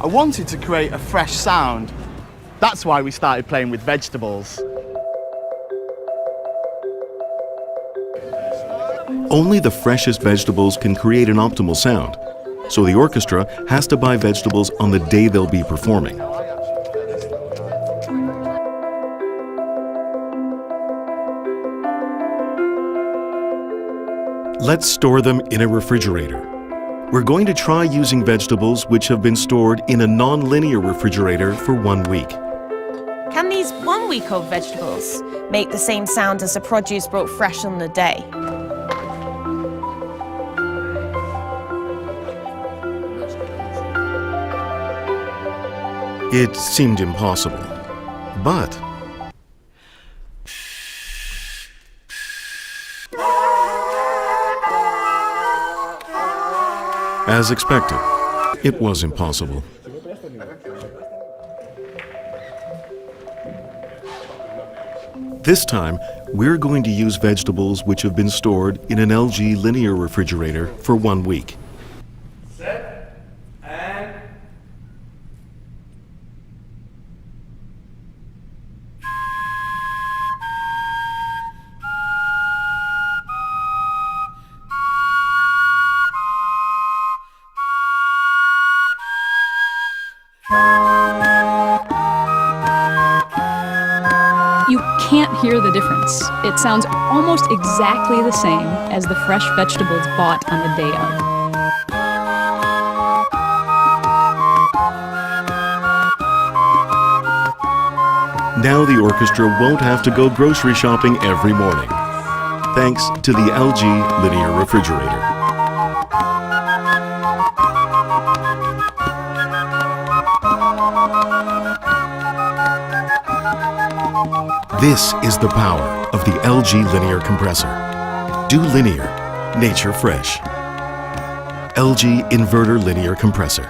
I wanted to create a fresh sound. That's why we started playing with vegetables. Only the freshest vegetables can create an optimal sound, so the orchestra has to buy vegetables on the day they'll be performing. Let's store them in a refrigerator. We're going to try using vegetables which have been stored in a non-linear refrigerator for 1 week. Can these 1 week old vegetables make the same sound as the produce brought fresh on the day? It seemed impossible, but as expected, it was impossible. This time, we're going to use vegetables which have been stored in an LG linear refrigerator for 1 week. Set and... You can't hear the difference. It sounds almost exactly the same as the fresh vegetables bought on the day of. Now the orchestra won't have to go grocery shopping every morning, thanks to the LG linear refrigerator. This is the power of the LG linear compressor. Do linear, nature fresh. LG inverter linear compressor.